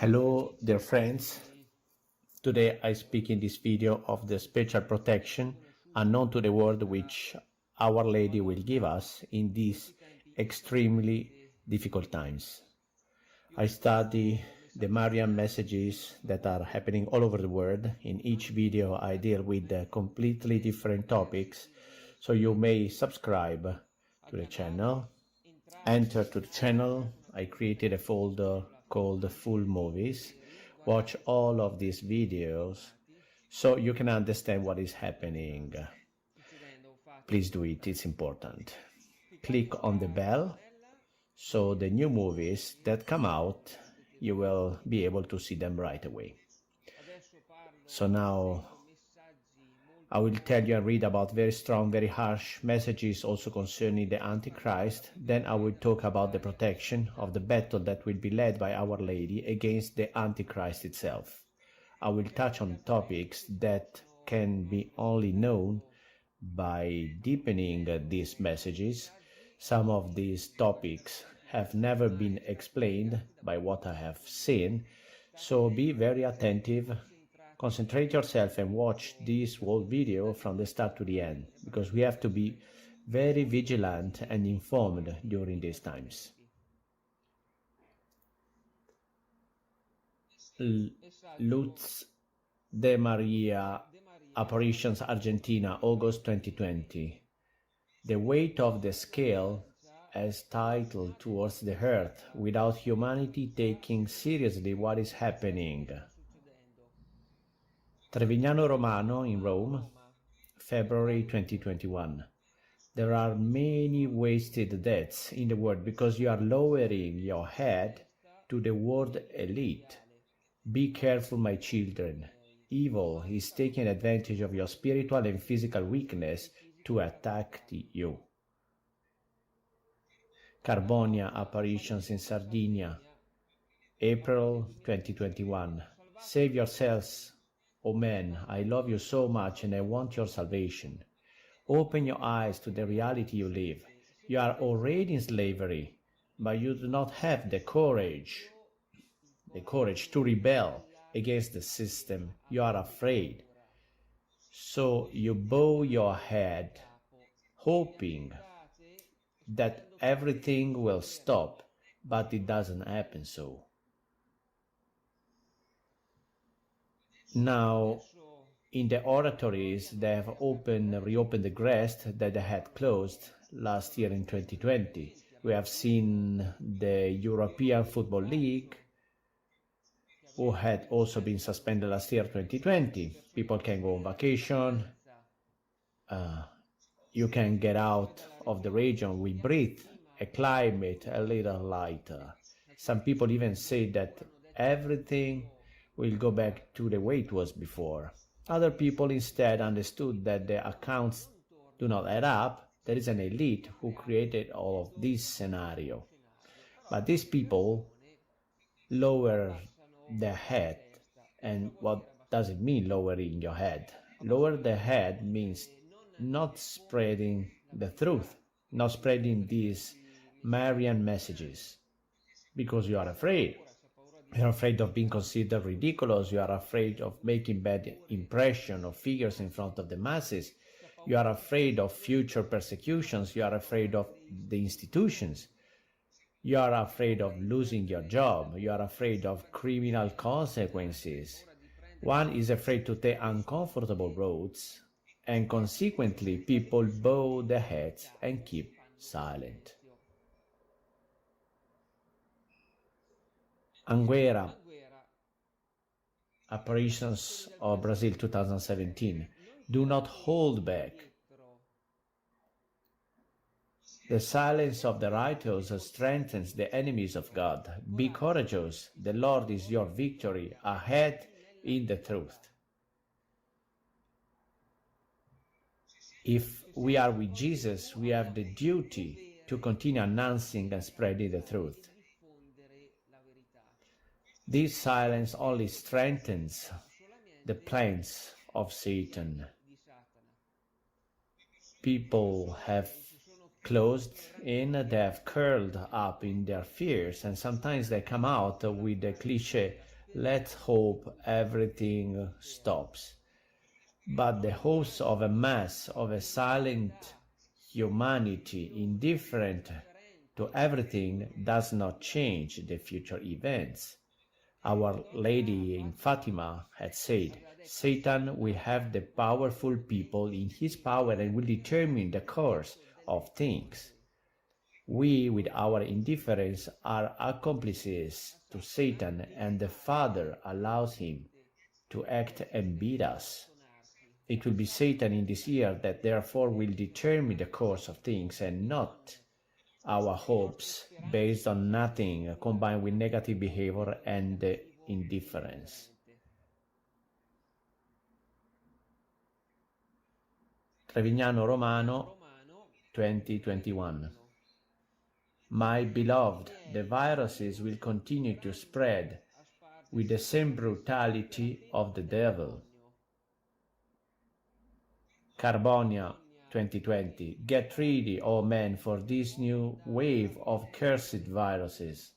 Hello, dear friends. Today I speak in this video of the special protection unknown to the world which Our Lady will give us in these extremely difficult times. I study the Marian messages that are happening all over the world. In each video I deal with completely different topics, so you may subscribe to the channel. Enter to the channel. I created a folder called Full Movies. Watch all of these videos so you can understand what is happening. Please do it, it's important. Click on the bell so the new movies that come out, you will be able to see them right away. So now I will tell you and read about very strong, very harsh messages also concerning the Antichrist. Then I will talk about the protection of the battle that will be led by Our Lady against the Antichrist itself. I will touch on topics that can be only known by deepening these messages. Some of these topics have never been explained by what I have seen, so be very attentive. Concentrate yourself and watch this whole video from the start to the end, because we have to be very vigilant and informed during these times. Luz de Maria Apparitions, Argentina, August 2020. The weight of the scale as titled towards the earth without humanity taking seriously what is happening. Trevignano Romano in Rome, February 2021. There are many wasted deaths in the world because you are lowering your head to the world elite. Be careful, my children. Evil is taking advantage of your spiritual and physical weakness to attack you. Carbonia Apparitions in Sardinia, April 2021. Save yourselves, O men, I love you so much and I want your salvation. Open your eyes to the reality you live. You are already in slavery, but you do not have the courage to rebel against the system. You are afraid. So you bow your head, hoping that everything will stop, but it doesn't happen so. Now, in the oratories, they have reopened the grass that they had closed last year in 2020. We have seen the European Football League, who had also been suspended last year, 2020. People can go on vacation. You can get out of the region. We breathe a climate a little lighter. Some people even say that everything will go back to the way it was before. Other people instead understood that the accounts do not add up. There is an elite who created all of this scenario. But these people lower their head. And what does it mean, lowering your head? Lower the head means not spreading the truth, not spreading these Marian messages, because you are afraid. You're afraid of being considered ridiculous. You are afraid of making bad impression of figures in front of the masses. You are afraid of future persecutions. You are afraid of the institutions. You are afraid of losing your job. You are afraid of criminal consequences. One is afraid to take uncomfortable roads, and consequently people bow their heads and keep silent. Anguera Apparitions of Brazil 2017. Do not hold back. The silence of the righteous strengthens the enemies of God. Be courageous. The Lord is your victory. Ahead in the truth. If we are with Jesus, we have the duty to continue announcing and spreading the truth. This silence only strengthens the plans of Satan. People have closed in, they have curled up in their fears, and sometimes they come out with the cliché, Let's hope everything stops. But the hopes of a mass of a silent humanity indifferent to everything does not change the future events. Our Lady in Fatima had said, Satan will have the powerful people in his power and will determine the course of things. We, with our indifference, are accomplices to Satan, and the Father allows him to act and beat us. It will be Satan in this year that therefore will determine the course of things and not our hopes based on nothing combined with negative behavior and indifference. Trevignano Romano 2021. My beloved, the viruses will continue to spread with the same brutality of the devil. Carbonia 2020. Get ready, O men, for this new wave of cursed viruses.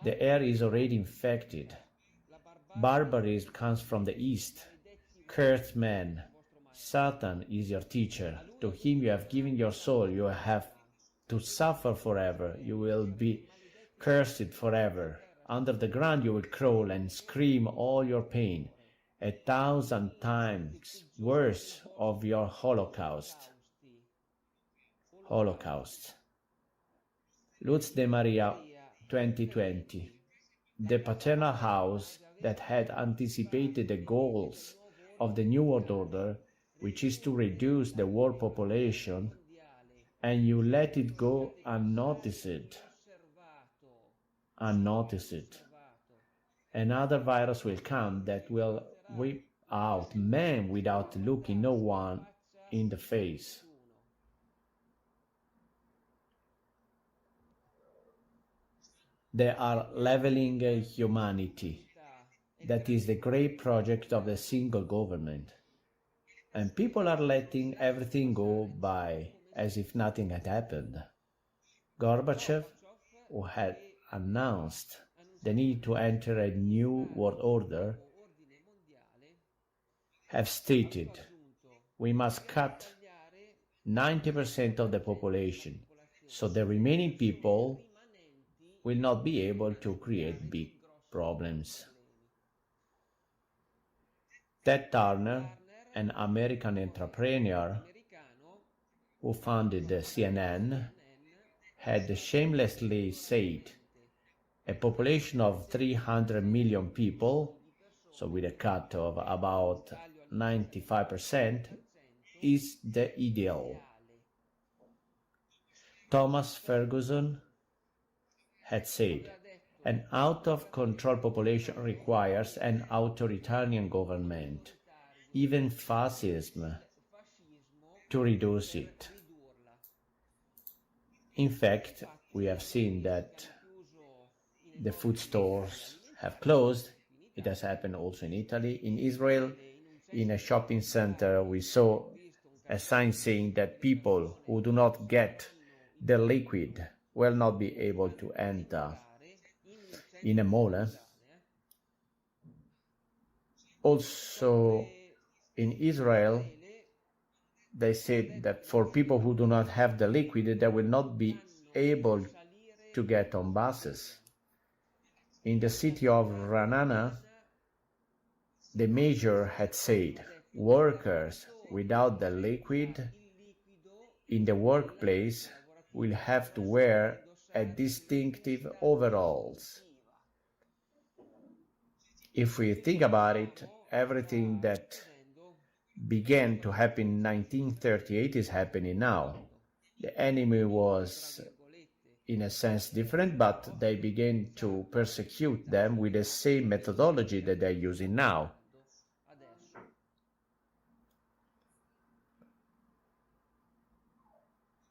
The air is already infected. Barbarism comes from the east. Cursed man, Satan is your teacher. To him you have given your soul. You have to suffer forever. You will be cursed forever. Under the ground you will crawl and scream all your pain. 1,000 times worse of your Holocaust. Lutz de Maria 2020. The paternal house that had anticipated the goals of the New World Order, which is to reduce the world population, and you let it go unnoticed. Another virus will come that will wipe out men without looking no one in the face. They are leveling humanity. That is the great project of the single government. And people are letting everything go by as if nothing had happened. Gorbachev, who had announced the need to enter a new world order, have stated we must cut 90% of the population, so the remaining people will not be able to create big problems. Ted Turner, an American entrepreneur who founded CNN, had shamelessly said, a population of 300 million people, so with a cut of about 95%, is the ideal. Thomas Ferguson had said, an out-of-control population requires an authoritarian government, even fascism, to reduce it. In fact, we have seen that the food stores have closed. It has happened also in Italy. In Israel, in a shopping center, we saw a sign saying that people who do not get the liquid will not be able to enter in a mall. Also, in Israel, they said that for people who do not have the liquid, they will not be able to get on buses. In the city of Ranana, the mayor had said, workers without the liquid in the workplace will have to wear a distinctive overalls. If we think about it, everything that began to happen in 1938 is happening now. The enemy was, in a sense, different, but they began to persecute them with the same methodology that they're using now.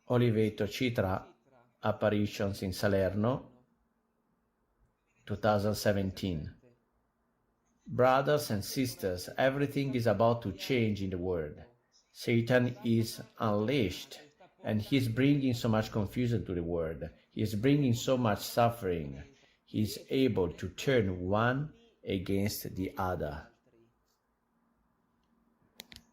Oliveto Citra apparitions in Salerno, 2017. Brothers and sisters, everything is about to change in the world. Satan is unleashed, and he is bringing so much confusion to the world. He is bringing so much suffering. He is able to turn 1 against the other.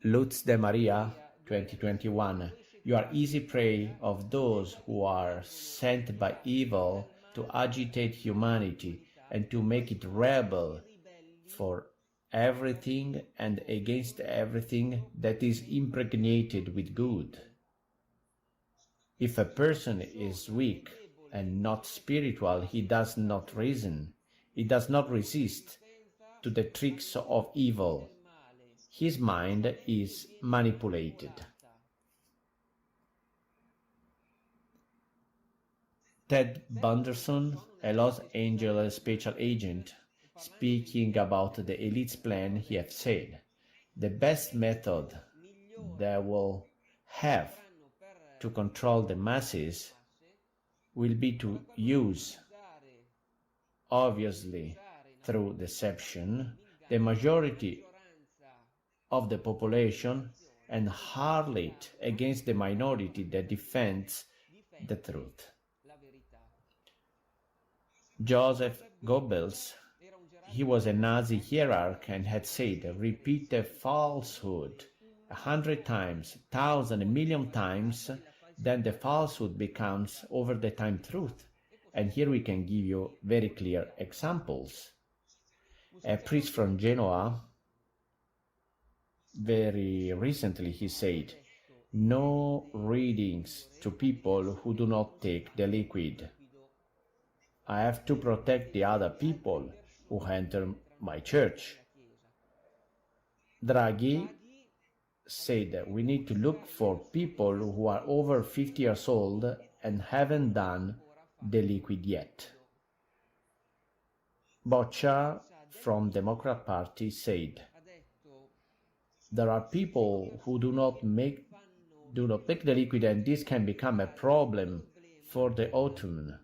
Lutz de Maria, 2021. You are easy prey of those who are sent by evil to agitate humanity and to make it rebel for everything and against everything that is impregnated with good. If a person is weak and not spiritual, he does not reason, he does not resist to the tricks of evil. His mind is manipulated. Ted Bunderson, a Los Angeles special agent, speaking about the elite's plan, he has said, the best method they will have to control the masses will be to use, obviously through deception, the majority of the population and harm it against the minority that defends the truth. Joseph Goebbels, he was a Nazi hierarch and had said, repeat a falsehood 100 times, 1,000, 1,000,000 times, then the falsehood becomes over the time truth. And here we can give you very clear examples. A priest from Genoa, very recently, he said, no readings to people who do not take the liquid. I have to protect the other people who enter my church. Draghi said that we need to look for people who are over 50 years old and haven't done the liquid yet. Boccia from Democrat Party said, there are people who do not make the liquid, and this can become a problem for the autumn,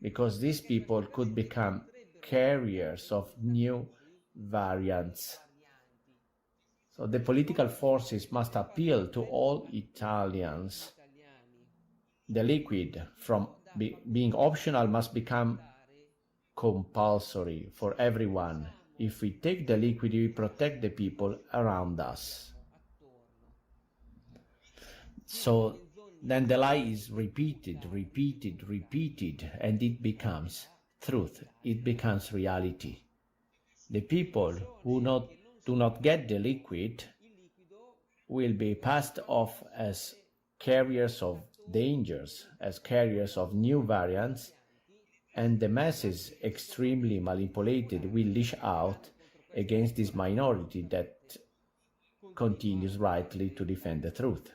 because these people could become carriers of new variants. So the political forces must appeal to all Italians. The liquid, from being optional, must become compulsory for everyone. If we take the liquid, we protect the people around us. So then the lie is repeated, and it becomes truth. It becomes reality. The people who do not get the liquid will be passed off as carriers of dangers, as carriers of new variants, and the masses, extremely manipulated, will lash out against this minority that continues rightly to defend the truth.